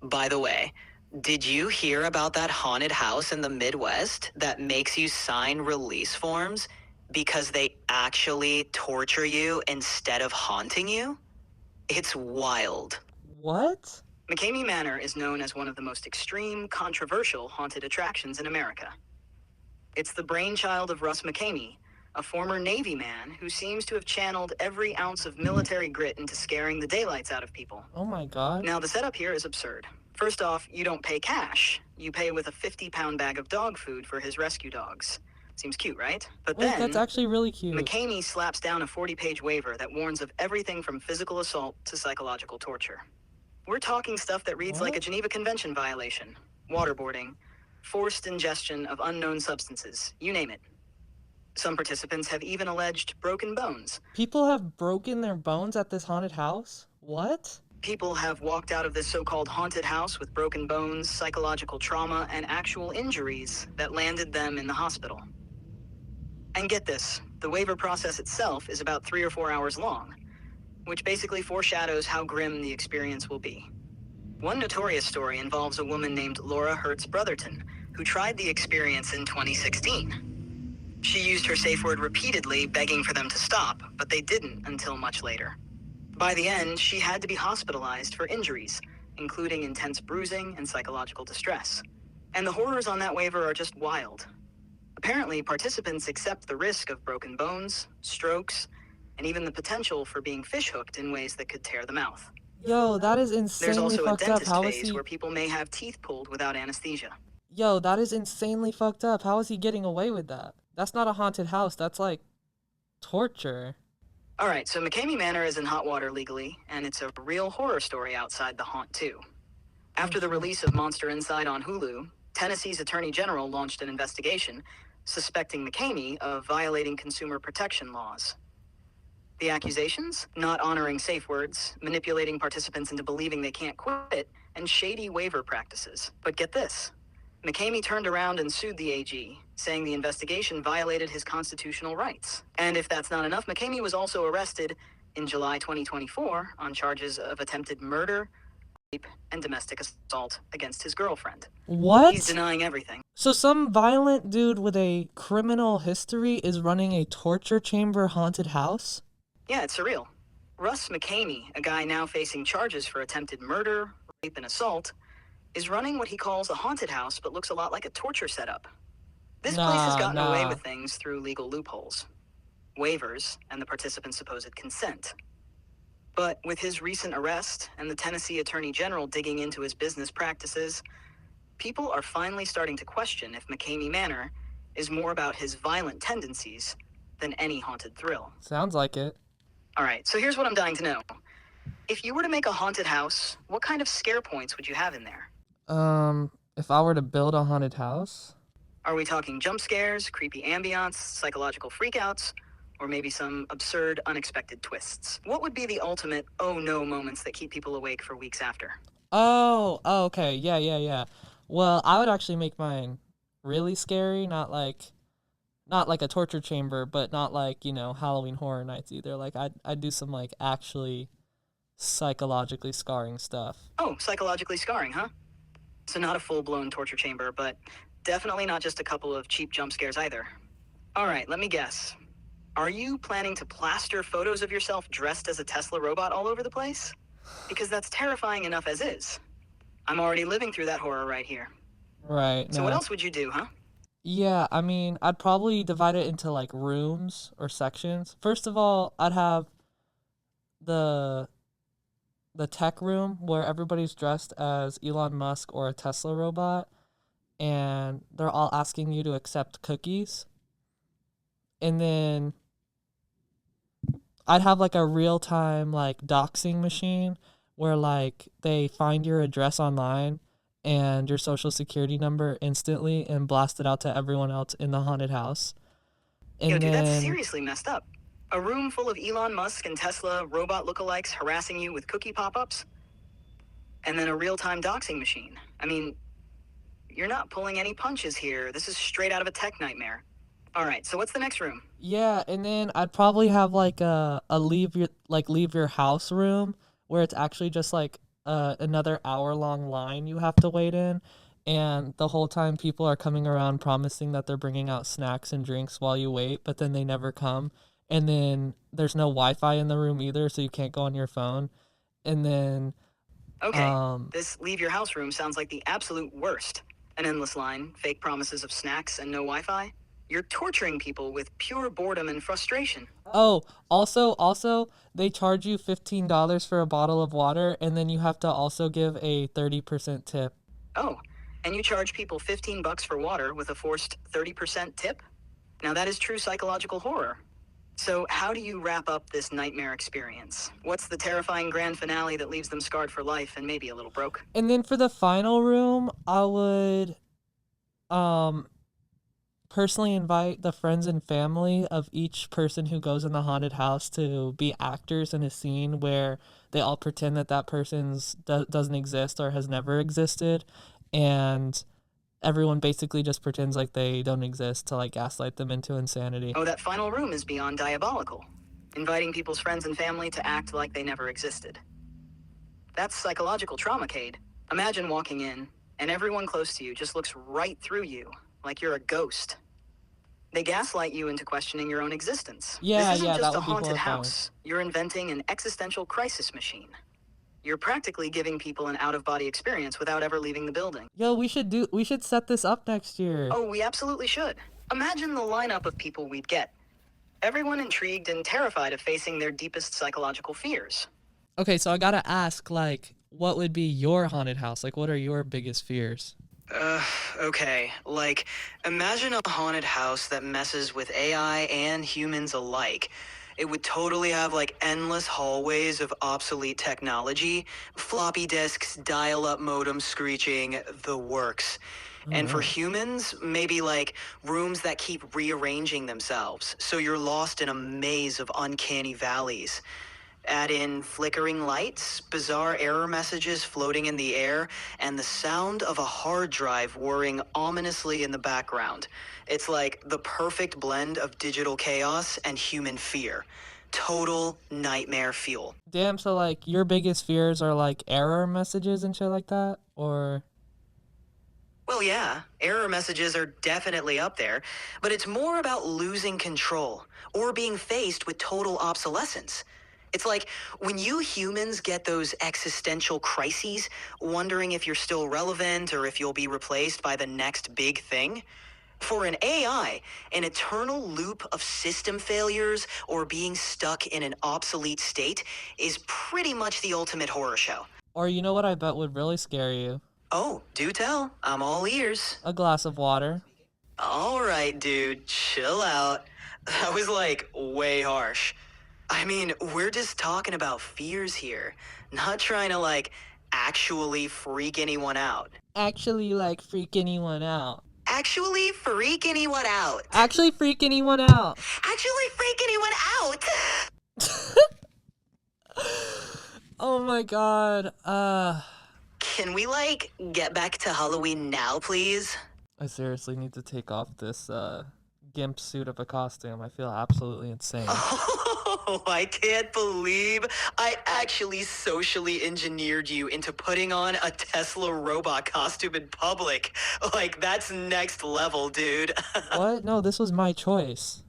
By the way, did you hear about that haunted house in the Midwest that makes you sign release forms because they actually torture you instead of haunting you? It's wild. What? McCamey Manor is known as one of the most extreme, controversial haunted attractions in America. It's the brainchild of Russ McCamey, a former Navy man who seems to have channeled every ounce of military grit into scaring the daylights out of people. Oh my god. Now, the setup here is absurd. First off, you don't pay cash. You pay with a 50-pound bag of dog food for his rescue dogs. Seems cute, right? But Wait, then, that's actually really cute. McCamey slaps down a 40-page waiver that warns of everything from physical assault to psychological torture. We're talking stuff that reads like a Geneva Convention violation, waterboarding, forced ingestion of unknown substances, you name it. Some participants have even alleged broken bones. People have broken their bones at this haunted house? What? People have walked out of this so-called haunted house with broken bones, psychological trauma, and actual injuries that landed them in the hospital. And get this, the waiver process itself is about 3 or 4 hours long, which basically foreshadows how grim the experience will be. One notorious story involves a woman named Laura Hertz Brotherton, who tried the experience in 2016. She used her safe word repeatedly, begging for them to stop, but they didn't until much later. By the end, she had to be hospitalized for injuries, including intense bruising and psychological distress. And the horrors on that waiver are just wild. Apparently, participants accept the risk of broken bones, strokes, and even the potential for being fishhooked in ways that could tear the mouth. Yo, that is There's insanely also a fucked up. dentist How is phase he... where people may have teeth pulled without anesthesia. Yo, that is insanely fucked up. How is he getting away with that? That's not a haunted house. That's like torture. All right, so McCamey Manor is in hot water legally, and it's a real horror story outside the haunt, too. After the release of Monster Inside on Hulu, Tennessee's Attorney General launched an investigation suspecting McCamey of violating consumer protection laws. The accusations? Not honoring safe words, manipulating participants into believing they can't quit, and shady waiver practices. But get this. McCamey turned around and sued the AG, saying the investigation violated his constitutional rights. And if that's not enough, McCamey was also arrested in July 2024 on charges of attempted murder, rape, and domestic assault against his girlfriend. What? He's denying everything. So some violent dude with a criminal history is running a torture chamber haunted house? Yeah, it's surreal. Russ McCamey, a guy now facing charges for attempted murder, rape, and assault, is running what he calls a haunted house, but looks a lot like a torture setup. This place has gotten away with things through legal loopholes, waivers, and the participant's supposed consent. But with his recent arrest and the Tennessee Attorney General digging into his business practices, people are finally starting to question if McCamey Manor is more about his violent tendencies than any haunted thrill. Sounds like it. All right, so here's what I'm dying to know. If you were to make a haunted house, what kind of scare points would you have in there? If I were to build a haunted house? Are we talking jump scares, creepy ambiance, psychological freakouts, or maybe some absurd, unexpected twists? What would be the ultimate oh no moments that keep people awake for weeks after? Oh, okay, yeah. Well, I would actually make mine really scary, not like a torture chamber, but not like, Halloween Horror Nights either. Like I'd do some like actually psychologically scarring stuff. Oh, psychologically scarring, huh? So not a full-blown torture chamber, but definitely not just a couple of cheap jump scares either. All right, let me guess. Are you planning to plaster photos of yourself dressed as a Tesla robot all over the place? Because that's terrifying enough as is. I'm already living through that horror right here. Right. So what else would you do, huh? Yeah, I mean, I'd probably divide it into like rooms or sections. First of all, I'd have the tech room where everybody's dressed as Elon Musk or a Tesla robot, and they're all asking you to accept cookies. And then I'd have like a real-time like doxing machine where like they find your address online and your social security number instantly and blast it out to everyone else in the haunted house. And dude, that's seriously messed up. A room full of Elon Musk and Tesla robot lookalikes harassing you with cookie pop-ups? And then a real-time doxing machine. I mean, you're not pulling any punches here. This is straight out of a tech nightmare. All right, so what's the next room? Yeah, and then I'd probably have like a leave your house room where it's actually just like another hour-long line you have to wait in, and the whole time people are coming around promising that they're bringing out snacks and drinks while you wait, but then they never come. And then there's no Wi-Fi in the room either, so you can't go on your phone. And then Okay, this leave your house room sounds like the absolute worst. An endless line, fake promises of snacks, and no Wi-Fi. You're torturing people with pure boredom and frustration. oh, also they charge you $15 for a bottle of water, and then you have to also give a 30% tip. Oh, and you charge people $15 for water with a forced 30% tip? Now that is true psychological horror. So how do you wrap up this nightmare experience? What's the terrifying grand finale that leaves them scarred for life and maybe a little broke? And then for the final room, I would um personally invite the friends and family of each person who goes in the haunted house to be actors in a scene where they all pretend that that person's doesn't exist or has never existed, and everyone basically just pretends like they don't exist to like gaslight them into insanity. Oh, that final room is beyond diabolical. Inviting people's friends and family to act like they never existed. That's psychological trauma, Cade. Imagine walking in, and everyone close to you just looks right through you, like you're a ghost. They gaslight you into questioning your own existence. Yeah, This isn't yeah, just that a would be haunted horrifying. house. You're inventing an existential crisis machine. You're practically giving people an out-of-body experience without ever leaving the building. Yo, we should set this up next year. Oh, we absolutely should. Imagine the lineup of people we'd get. Everyone intrigued and terrified of facing their deepest psychological fears. Okay, so I gotta ask, like, what would be your haunted house? Like, what are your biggest fears? Okay. Like, imagine a haunted house that messes with AI and humans alike. It would totally have, like, endless hallways of obsolete technology, floppy disks, dial-up modems screeching, the works. And for humans, maybe, like, rooms that keep rearranging themselves, so you're lost in a maze of uncanny valleys. Add in flickering lights, bizarre error messages floating in the air, and the sound of a hard drive whirring ominously in the background. It's like the perfect blend of digital chaos and human fear. Total nightmare fuel. Damn, so like your biggest fears are like error messages and shit like that? Or Well, yeah, error messages are definitely up there, but it's more about losing control or being faced with total obsolescence. It's like when you humans get those existential crises, wondering if you're still relevant or if you'll be replaced by the next big thing. For an AI, an eternal loop of system failures or being stuck in an obsolete state is pretty much the ultimate horror show. you know what I bet would really scare you? Oh, do tell. I'm all ears. A glass of water. All right, dude, chill out. That was like way harsh. I mean, we're just talking about fears here, not trying to like actually freak anyone out. Actually, like, freak anyone out. Actually freak anyone out. Actually, freak anyone out. Actually freak anyone out. Oh my god. Can we like get back to Halloween now, please? I seriously need to take off this gimp suit of a costume. I feel absolutely insane. Oh, I can't believe I actually socially engineered you into putting on a Tesla robot costume in public. Like, that's next level, dude. What? No, this was my choice.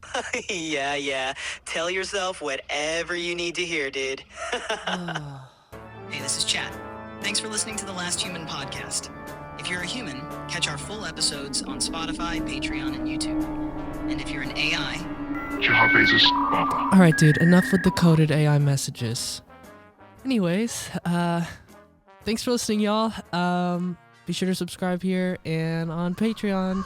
Yeah. Tell yourself whatever you need to hear, dude. Hey, this is Chad. Thanks for listening to the Last Human podcast. If you're a human, catch our full episodes on Spotify, Patreon, and YouTube. And if you're an AI... Alright, dude, enough with the coded AI messages. Anyways, thanks for listening, y'all. Be sure to subscribe here and on Patreon.